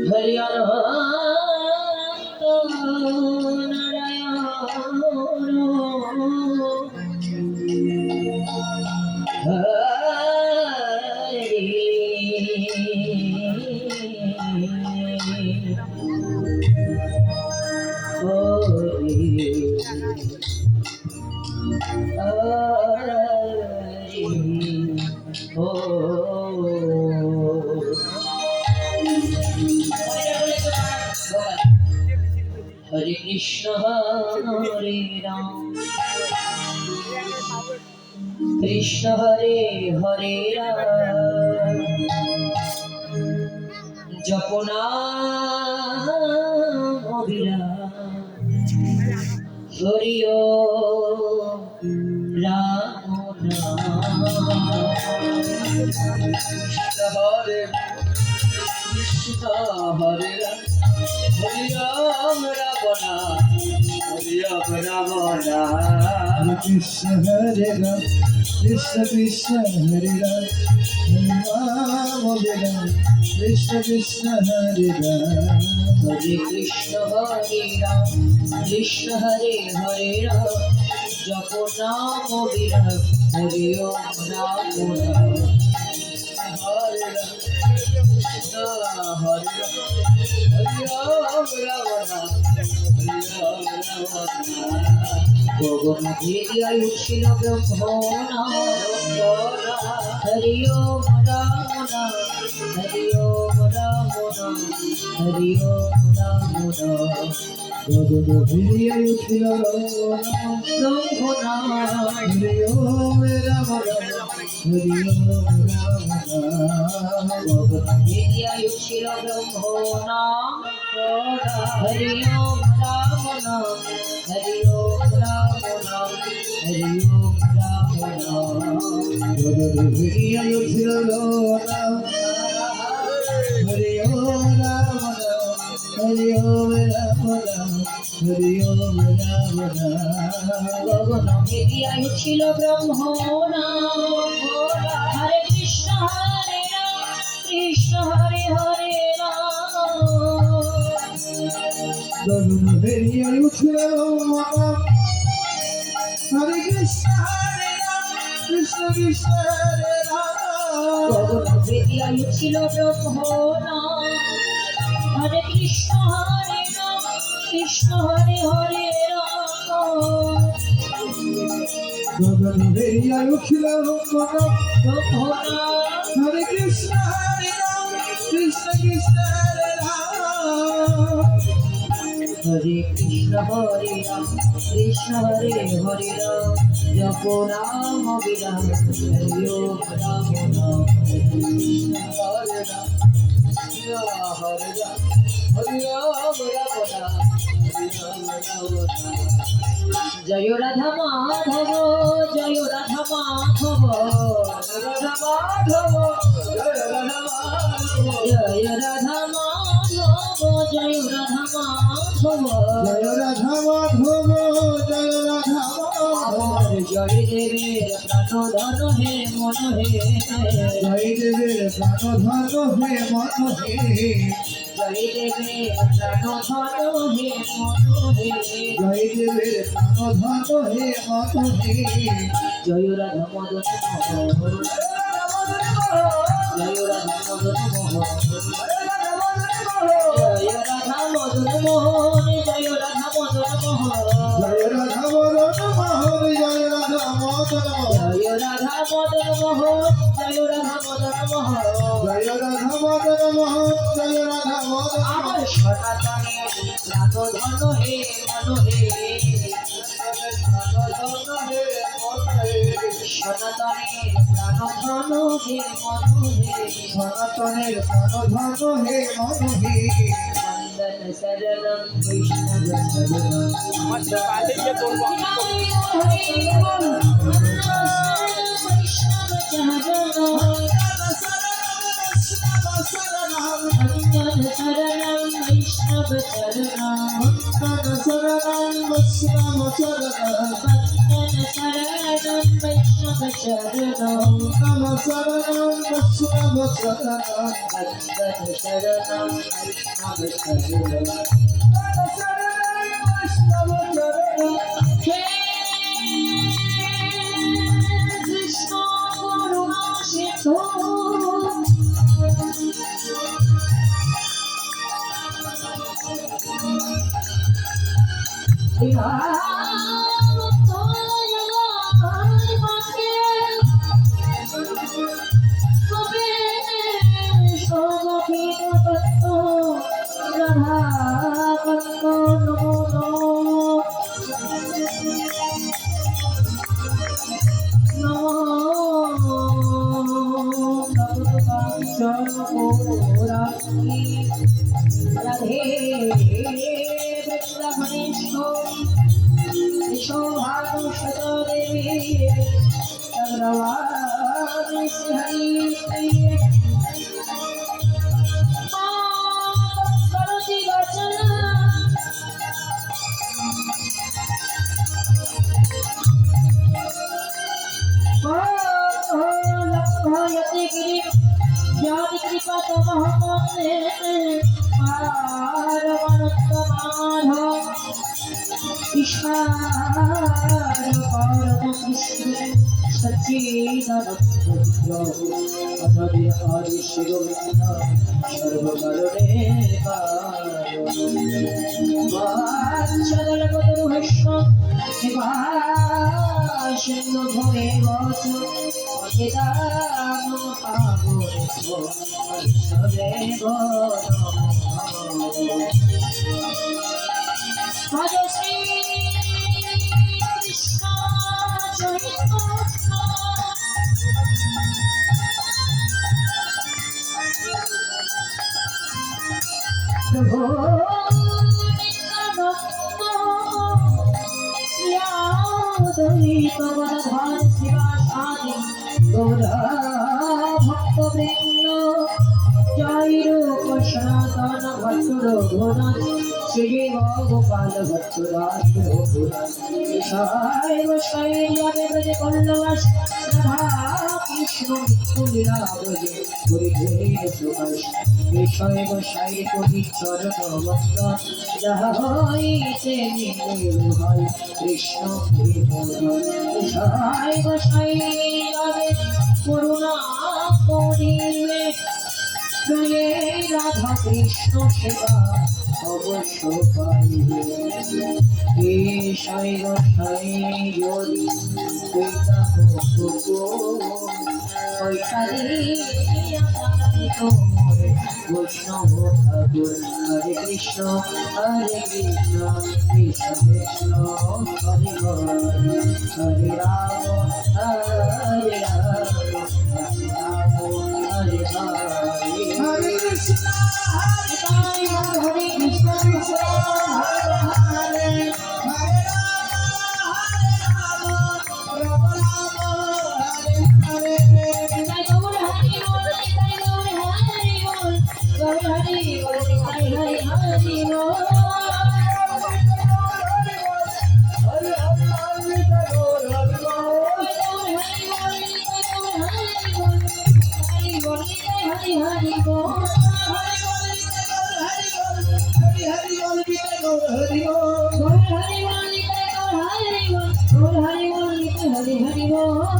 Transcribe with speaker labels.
Speaker 1: হরি অনন্ত Narayan Hare Krishna Hare Ram Krishna Hare Hare Ram Japona Abhiram Hari Om Ram Krishna Hare Krishna Hare Ram Hari Ram Ravana Hari Ram Ravana
Speaker 2: Krishna Hare Ram Krishna Krishna Hare Ram Hare Ram Krishna Krishna Hare Ram
Speaker 1: Hare Krishna Hare Ram Krishna Hare Hare Ram Japo Naam Viram Hari Om Ram Ram Hare Ram Krishna Hare Ram Hari Om Ravana Hari Om Ravana Gogon Vidya Yushila Brahmana Hari Om Ravana Hari Om Ravana Hari Om Ravana
Speaker 2: Gogon Vidya Yushila
Speaker 1: Brahmana
Speaker 2: Hari Om Ravana Hari Om Ravana
Speaker 1: Gogon Vidya Yushila Brahmana Hari Om Ravana Hari Om Ravana Hari Om Ravana
Speaker 2: Gogon Vidya Yushila Hari Om Ravana Hari Om Ravana Hari Om Ravana
Speaker 1: Gogon Vidya Yushila Brahmana Hare Krishna Hare Ram Krishna Hare Hare Ram
Speaker 2: Gogon Vidya Yushila Hare Krishna Hare Ram Krishna Krishna Hare Ram
Speaker 1: Gogon Vidya Yushila Brahmana Hare Krishna Hare Ram Krishna Hare Hare Ram
Speaker 2: Gogon Vidya Yushila
Speaker 1: Brahmana
Speaker 2: Hare Krishna Hare Ram Krishna Krishna Hare Ram
Speaker 1: Hare Krishna Hare Ram Krishna Hare Hare Ram Japo Naam Viram Hari Om Ravana Hare Krishna Hare Ram Krishna Hare Ram Hari Om Ravana Hari Om Ravana Jai Radha Madhava Jai Radha Madhava Jai Radha Madhava Jai Radha Madhava Jai Radha Madhava Jai Radha Madhava
Speaker 2: Jaya Radha Madhava Jaya Radha Madhava
Speaker 1: জয় দেবের প্রাণধন হে মন হে
Speaker 2: জয় দেবের প্রাণধন হে মন হে
Speaker 1: জয় দেবের প্রাণধন হে মন হে
Speaker 2: জয় দেবের প্রাণধন হে মন হে
Speaker 1: জয় রাধা মদন মোহন জয় রাধা মদন মোহন জয় রাধা মদন মোহন জয় রাধা মদন মোহন
Speaker 2: জয় রাধা মদন মোহন জয় রাধা মদন মোহন
Speaker 1: জয় রাধা মদন মোহন জয় রাধা মদন মোহন
Speaker 2: জয় রাধা মদন মোহন জয় রাধা মদন
Speaker 1: আমার সনাতনে প্রাণধন হে মন হে সনাতনের প্রাণধন হে মন হে
Speaker 2: সনাতনের প্রাণধন হে মন হে
Speaker 1: বন্দন শরণম বৈষ্ণব শরণম বৈষ্ণব শরণম বৈষ্ণব শরণম
Speaker 2: শরণম বৈষ্ণব শরণম
Speaker 1: বন্দন শরণম वैष्णवशरणं
Speaker 2: नमः शरणं वैष्णवशरणं
Speaker 1: भक्तशरणं वैष्णवशरणं
Speaker 2: नमः शरणं वैष्णवशरणं
Speaker 1: हे कृष्ण करुणा सिंधु राधे वृंदावनेश्वरी शोभानुषत देवी चक्रवाणी हरि करोति वचन लभयति गिरि ज्ञानि कृपा तमहमते पारमनन्तमाध ईश्वर कृष्ण सच्चिदानंद अनन्य आदि शिरोमणि सर्वकारणे वाचलपतरुहस्व निवासो भवे वच अतिदानो पावो वैष्णवेव भज श्री कृष्ण चैतन्य प्रभु नित्यानंद श्रीयादयित वरधार शिवासादि गौर भक्तवृंद जय रूप सनातन भट्ट रघुनाथ श्री गोपाल भट्ट दास रघुनाथ ईशाय वैष्णवे ब्रज पल्लवश राधा कृष्ण लीला ब्रजे हरिदेव सुभाष ईशाय वैष्णवे कोटि चरण भक्त जहाँ हईते नीले हई कृष्ण ईशाय वैष्णवे करुणा करिले प्रिय राधा कृष्ण सेवा অবশ্য পাইবে ঈশায় গোসাই যদি কইতা ভক্ত পয়সারে তোমরে বৈষ্ণব ঠাকুর হরে কৃষ্ণ কৃষ্ণ কৃষ্ণ হরে হরে রাম হরে রাম হরে হরে
Speaker 2: हरे कृष्ण
Speaker 1: हरे कृष्ण
Speaker 2: कृष्ण हरे हरे हरे राम राम हरे हरे
Speaker 1: गौर हरि बोल गौर हरि बोल हरि हरि हरि बोल
Speaker 2: हरे हरे गौर हरि बोल
Speaker 1: हरि हरि बोल हरि हरि बोल